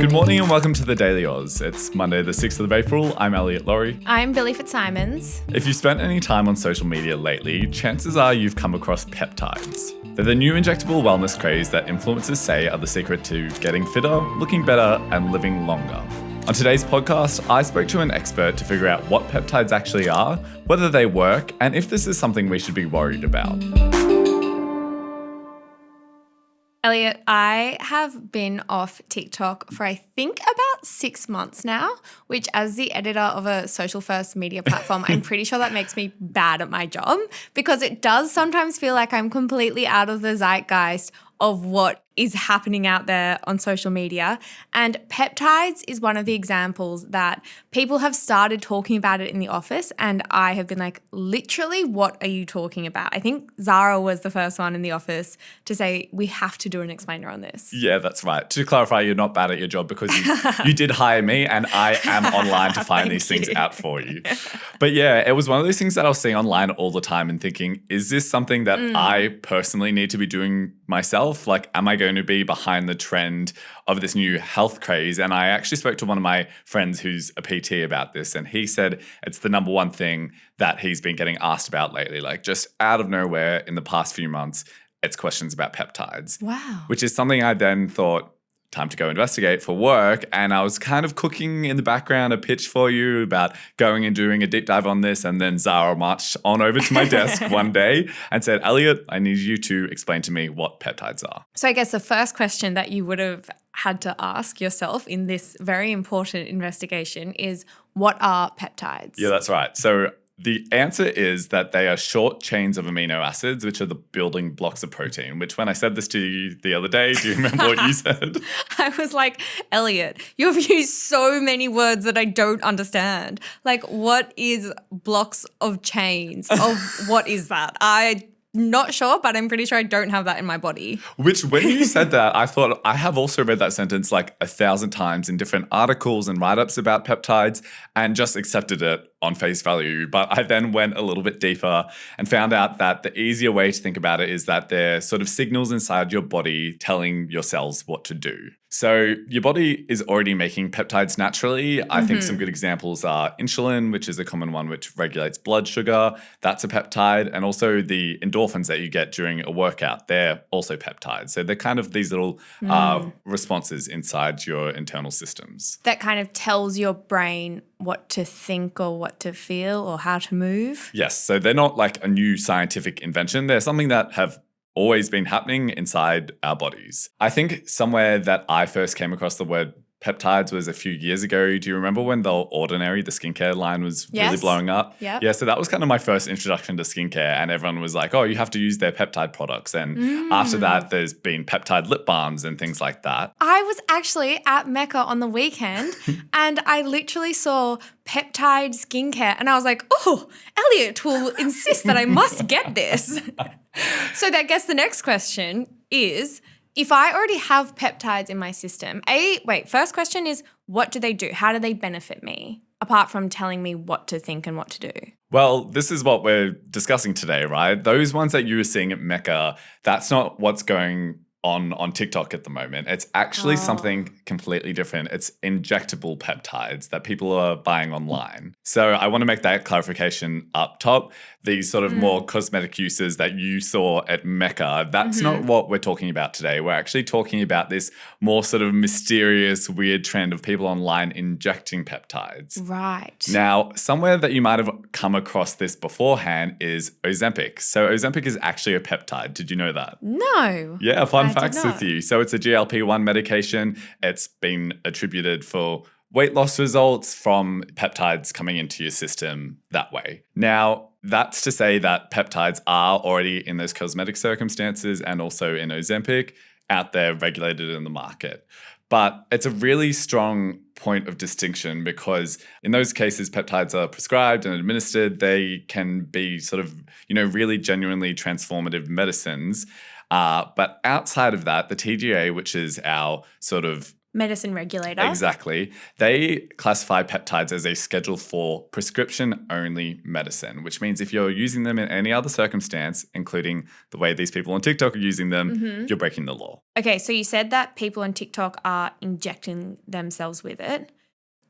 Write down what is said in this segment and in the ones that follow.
Good morning and welcome to the Daily Aus. It's Monday the 6th of April. I'm Elliot, Lawry. I'm Billi, FitzSimons. If you've spent any time on social media lately, chances are you've come across peptides. They're the new injectable wellness craze that influencers say are the secret to getting fitter, looking better, and living longer. On today's podcast, I spoke to an expert to figure out what peptides actually are, whether they work, and if this is something we should be worried about. Elliot, I have been off TikTok for I think about 6 months now, which as the editor of a social first media platform, I'm pretty sure that makes me bad at my job because it does sometimes feel like I'm completely out of the zeitgeist of what is happening out there on social media. And peptides is one of the examples that people have started talking about it in the office. And I have been like, literally, what are you talking about? I think Zara was the first one in the office to say, we have to do an explainer on this. Yeah, that's right. To clarify, you're not bad at your job because you did hire me and I am online to find these things out for you. But yeah, it was one of those things that I was seeing online all the time and thinking, is this something that I personally need to be doing myself? Like, am I going to be behind the trend of this new health craze? And I actually spoke to one of my friends who's a PT about this, and he said it's the number one thing that he's been getting asked about lately. Like, just out of nowhere in the past few months, it's questions about peptides. Wow. Which is something I then thought, time to go investigate for work. And I was kind of cooking in the background a pitch for you about going and doing a deep dive on this. And then Zara marched on over to my desk one day and said, Elliot, I need you to explain to me what peptides are. So I guess the first question that you would have had to ask yourself in this very important investigation is, what are peptides? Yeah, that's right. So the answer is that they are short chains of amino acids, which are the building blocks of protein, which when I said this to you the other day, do you remember what you said? I was like, Elliot, you've used so many words that I don't understand. Like, what is blocks of chains? What is that? I'm not sure, but I'm pretty sure I don't have that in my body. Which, when you said that, I thought I have also read that sentence like 1,000 times in different articles and write-ups about peptides and just accepted it on face value. But I then went a little bit deeper and found out that the easier way to think about it is that they're sort of signals inside your body telling your cells what to do. So your body is already making peptides naturally. I think some good examples are insulin, which is a common one which regulates blood sugar. That's a peptide. And also the endorphins that you get during a workout, they're also peptides. So they're kind of these little responses inside your internal systems. That kind of tells your brain what to think or what to feel or how to move. Yes. So they're not like a new scientific invention. They're something that have always been happening inside our bodies. I think somewhere that I first came across the word peptides was a few years ago. Do you remember when the Ordinary, the skincare line, was really blowing up? Yep. Yeah, so that was kind of my first introduction to skincare, and everyone was like, oh, you have to use their peptide products. And after that, there's been peptide lip balms and things like that. I was actually at Mecca on the weekend and I literally saw peptide skincare and I was like, oh, Elliot will insist that I must get this. So I guess the next question is, if I already have peptides in my system, first question is, what do they do? How do they benefit me, apart from telling me what to think and what to do? Well, this is what we're discussing today, right? Those ones that you were seeing at Mecca, that's not what's going on TikTok at the moment. It's actually something completely different. It's injectable peptides that people are buying online. So I want to make that clarification up top. These sort of more cosmetic uses that you saw at Mecca, that's not what we're talking about today. We're actually talking about this more sort of mysterious, weird trend of people online injecting peptides. Right. Now, somewhere that you might have come across this beforehand is Ozempic. So Ozempic is actually a peptide. Did you know that? No. Yeah, fun facts not. with you. So it's a GLP-1 medication. It's been attributed for weight loss results from peptides coming into your system that way. Now, that's to say that peptides are already in those cosmetic circumstances and also in Ozempic out there regulated in the market. But it's a really strong point of distinction because in those cases, peptides are prescribed and administered. They can be sort of, really genuinely transformative medicines. But outside of that, the TGA, which is our sort of medicine regulator. Exactly. They classify peptides as a Schedule 4 prescription-only medicine, which means if you're using them in any other circumstance, including the way these people on TikTok are using them, you're breaking the law. Okay, so you said that people on TikTok are injecting themselves with it.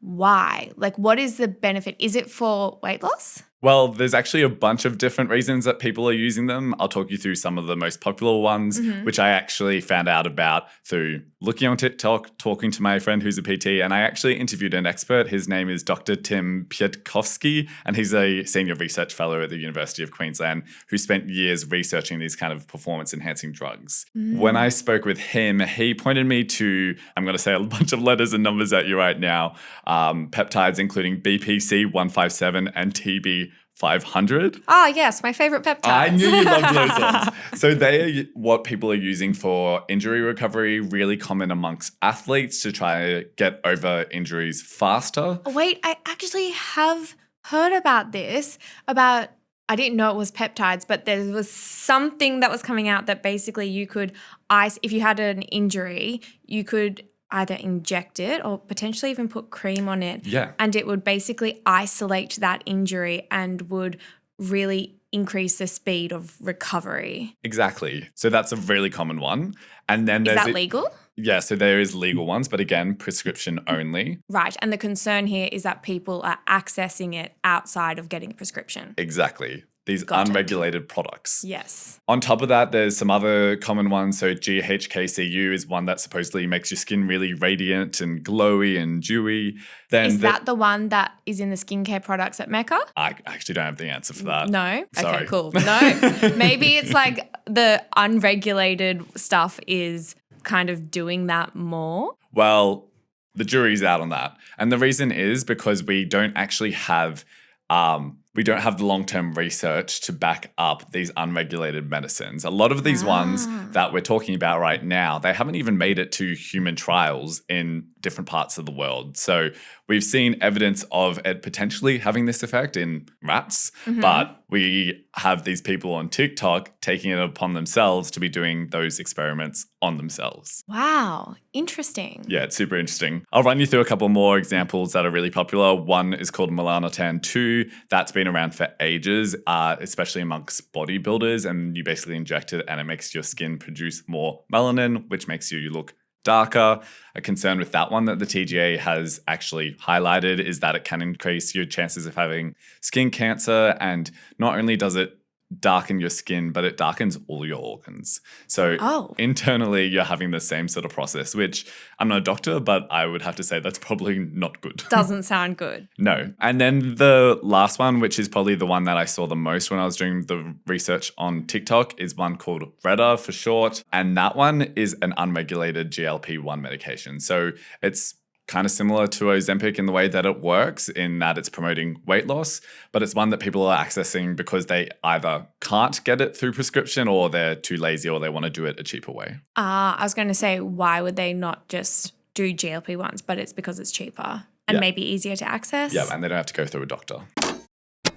Why? Like, what is the benefit? Is it for weight loss? Well, there's actually a bunch of different reasons that people are using them. I'll talk you through some of the most popular ones, which I actually found out about through looking on TikTok, talking to my friend who's a PT, and I actually interviewed an expert. His name is Dr. Tim Pietkowski, and he's a senior research fellow at the University of Queensland who spent years researching these kind of performance-enhancing drugs. When I spoke with him, he pointed me to, I'm going to say a bunch of letters and numbers at you right now, peptides including BPC 157 and TB 500. Oh, yes, my favorite peptides. I knew you loved those ones. So they are what people are using for injury recovery, really common amongst athletes to try to get over injuries faster. Wait, I actually have heard about this, I didn't know it was peptides, but there was something that was coming out that basically you could if you had an injury, you could either inject it or potentially even put cream on it. Yeah. And it would basically isolate that injury and would really increase the speed of recovery. Exactly. So that's a really common one. And then Is that legal? Yeah, so there is legal ones, but again, prescription only. Right. And the concern here is that people are accessing it outside of getting a prescription. Exactly. These Got it. unregulated products. Yes. On top of that, there's some other common ones. So GHKCU is one that supposedly makes your skin really radiant and glowy and dewy. Then Is that the one that is in the skincare products at Mecca? I actually don't have the answer for that. No? Sorry. Okay, cool. No. Maybe it's like the unregulated stuff is kind of doing that more. Well, the jury's out on that. And the reason is because we don't actually have the long-term research to back up these unregulated medicines. A lot of these ones that we're talking about right now, they haven't even made it to human trials in different parts of the world. So we've seen evidence of it potentially having this effect in rats, but we have these people on TikTok taking it upon themselves to be doing those experiments on themselves. Wow. Interesting. Yeah, it's super interesting. I'll run you through a couple more examples that are really popular. One is called melanotan 2. That's been around for ages, especially amongst bodybuilders, and you basically inject it and it makes your skin produce more melanin, which makes you look darker. A concern with that one that the TGA has actually highlighted is that it can increase your chances of having skin cancer, and not only does it darken your skin, but it darkens all your organs. So internally, you're having the same sort of process, which I'm not a doctor, but I would have to say that's probably not good. Doesn't sound good. No. And then the last one, which is probably the one that I saw the most when I was doing the research on TikTok, is one called Retta for short. And that one is an unregulated GLP-1 medication. So it's kind of similar to Ozempic in the way that it works, in that it's promoting weight loss, but it's one that people are accessing because they either can't get it through prescription or they're too lazy or they want to do it a cheaper way. I was going to say, why would they not just do GLP-1s? But it's because it's cheaper and maybe easier to access. Yeah, and they don't have to go through a doctor.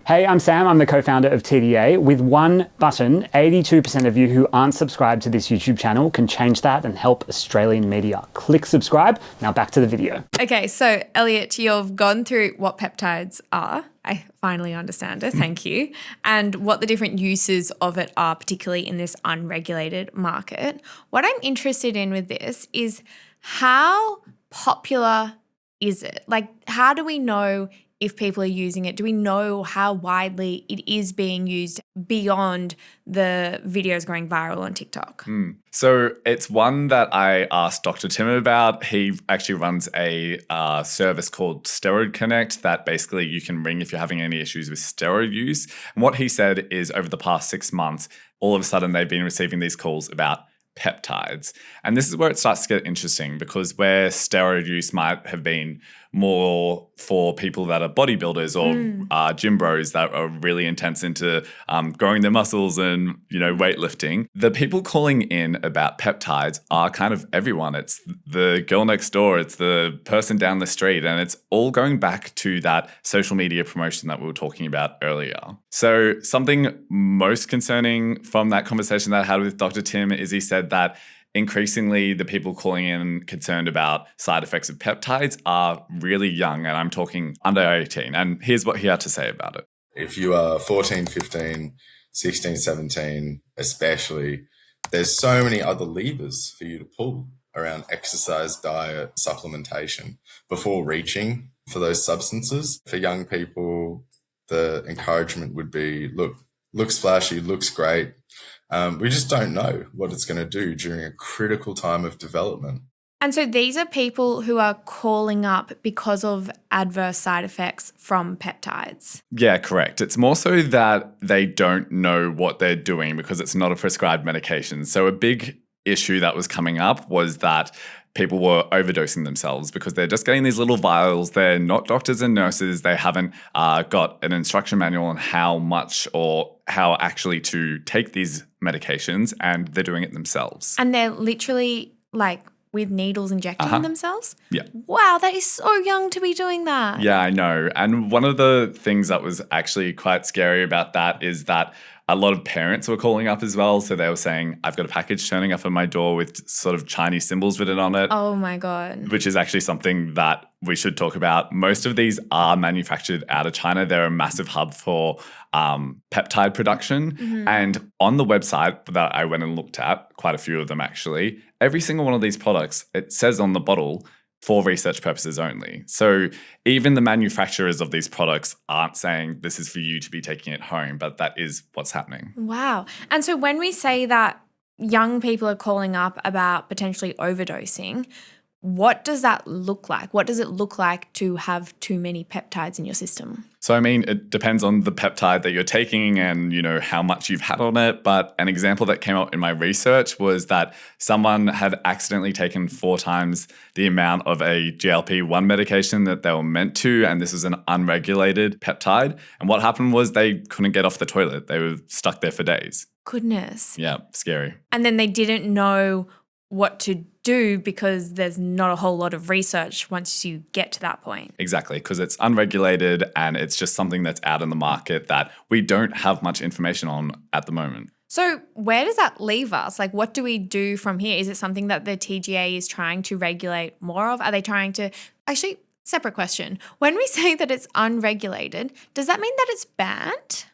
Hey, I'm Sam. I'm the co-founder of TDA. With one button, 82% of you who aren't subscribed to this YouTube channel can change that and help Australian media. Click subscribe. Now back to the video. Okay, so Elliot, you've gone through what peptides are. I finally understand it. Thank you. And what the different uses of it are, particularly in this unregulated market. What I'm interested in with this is how popular is it? Like, how do we know if people are using it? Do we know how widely it is being used beyond the videos going viral on TikTok? So it's one that I asked Dr. Tim about. He actually runs a service called Steroid Connect that basically you can ring if you're having any issues with steroid use. And what he said is over the past 6 months, all of a sudden they've been receiving these calls about peptides. And this is where it starts to get interesting, because where steroid use might have been more for people that are bodybuilders or gym bros that are really intense into growing their muscles and, weightlifting, the people calling in about peptides are kind of everyone. It's the girl next door, it's the person down the street, and it's all going back to that social media promotion that we were talking about earlier. So something most concerning from that conversation that I had with Dr. Tim is he said that increasingly the people calling in concerned about side effects of peptides are really young, and I'm talking under 18. And here's what he had to say about it. If you are 14, 15, 16, 17, especially, there's so many other levers for you to pull around exercise, diet, supplementation before reaching for those substances. For young people, the encouragement would be, look, looks flashy, looks great. We just don't know what it's going to do during a critical time of development. And so these are people who are calling up because of adverse side effects from peptides. Yeah, correct. It's more so that they don't know what they're doing because it's not a prescribed medication. So a big issue that was coming up was that people were overdosing themselves because they're just getting these little vials. They're not doctors and nurses. They haven't got an instruction manual on how much or how actually to take these medications, and they're doing it themselves. And they're literally like with needles injecting themselves? Yeah. Wow, that is so young to be doing that. Yeah, I know. And one of the things that was actually quite scary about that is that a lot of parents were calling up as well. So they were saying, I've got a package turning up at my door with sort of Chinese symbols written on it. Oh my God. Which is actually something that we should talk about. Most of these are manufactured out of China. They're a massive hub for peptide production. Mm-hmm. And on the website that I went and looked at, quite a few of them actually, every single one of these products, it says on the bottle, for research purposes only. So even the manufacturers of these products aren't saying this is for you to be taking it home, but that is what's happening. Wow. And so when we say that young people are calling up about potentially overdosing, what does that look like? What does it look like to have too many peptides in your system? So, I mean, it depends on the peptide that you're taking and, you know, how much you've had on it. But an example that came up in my research was that someone had accidentally taken 4 times the amount of a GLP-1 medication that they were meant to. And this was an unregulated peptide. And what happened was they couldn't get off the toilet. They were stuck there for days. Goodness. Yeah, scary. And then they didn't know what to do because there's not a whole lot of research once you get to that point. Exactly, because it's unregulated and it's just something that's out in the market that we don't have much information on at the moment. So where does that leave us? Like, what do we do from here? Is it something that the TGA is trying to regulate more of? Are they trying to – actually, separate question. When we say that it's unregulated, does that mean that it's banned?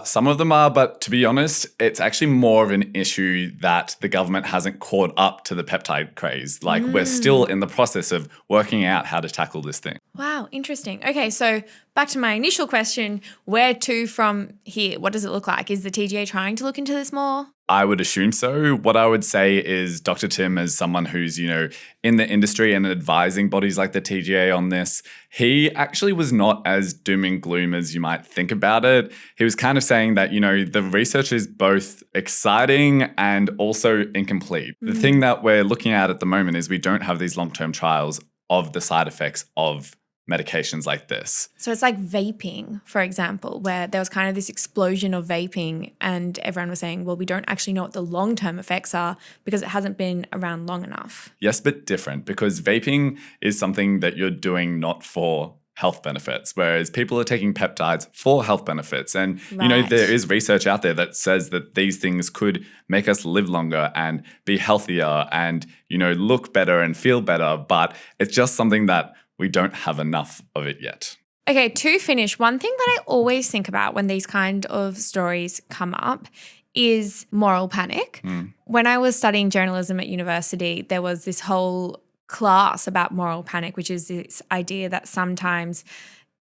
Some of them are, but to be honest, it's actually more of an issue that the government hasn't caught up to the peptide craze. Like we're still in the process of working out how to tackle this thing. Wow, interesting. Okay, so back to my initial question, where to from here? What does it look like? Is the TGA trying to look into this more? I would assume so. What I would say is Dr. Tim, as someone who's, you know, in the industry and advising bodies like the TGA on this, he actually was not as doom and gloom as you might think about it. He was kind of saying that, you know, the research is both exciting and also incomplete. The thing that we're looking at the moment is we don't have these long-term trials of the side effects of medications like this. So it's like vaping, for example, where there was kind of this explosion of vaping and everyone was saying, well, we don't actually know what the long-term effects are because it hasn't been around long enough. Yes, but different, because vaping is something that you're doing not for health benefits, whereas people are taking peptides for health benefits. And, you know, there is research out there that says that these things could make us live longer and be healthier and, you know, look better and feel better. But it's just something that we don't have enough of it yet. Okay, to finish, one thing that I always think about when these kind of stories come up is moral panic. When I was studying journalism at university, there was this whole class about moral panic, which is this idea that sometimes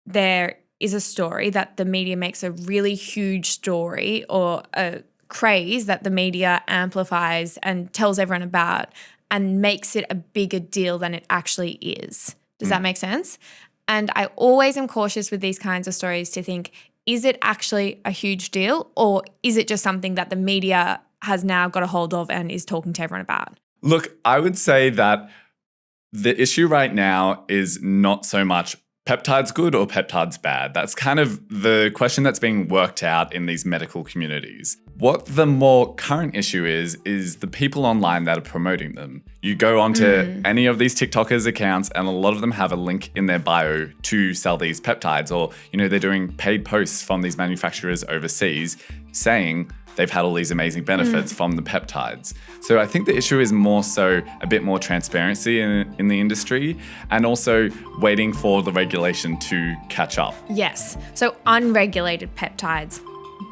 there is a story that the media makes a really huge story or a craze that the media amplifies and tells everyone about and makes it a bigger deal than it actually is. Does that make sense? And I always am cautious with these kinds of stories to think, is it actually a huge deal or is it just something that the media has now got a hold of and is talking to everyone about? Look, I would say that the issue right now is not so much peptides good or peptides bad. That's kind of the question that's being worked out in these medical communities. What the more current issue is the people online that are promoting them. You go onto any of these TikTokers' accounts and a lot of them have a link in their bio to sell these peptides, or, you know, they're doing paid posts from these manufacturers overseas saying they've had all these amazing benefits from the peptides. So I think the issue is more so a bit more transparency in the industry, and also waiting for the regulation to catch up. Yes. So unregulated peptides,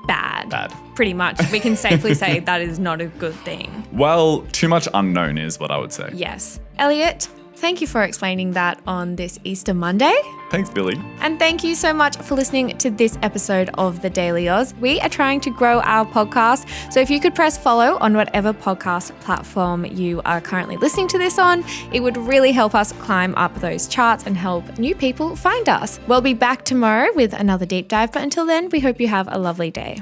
bad. Bad. Pretty much. We can safely say that is not a good thing. Well, too much unknown is what I would say. Yes. Elliot, thank you for explaining that on this Easter Monday. Thanks, Billi. And thank you so much for listening to this episode of The Daily Aus. We are trying to grow our podcast, so if you could press follow on whatever podcast platform you are currently listening to this on, it would really help us climb up those charts and help new people find us. We'll be back tomorrow with another deep dive, but until then, we hope you have a lovely day.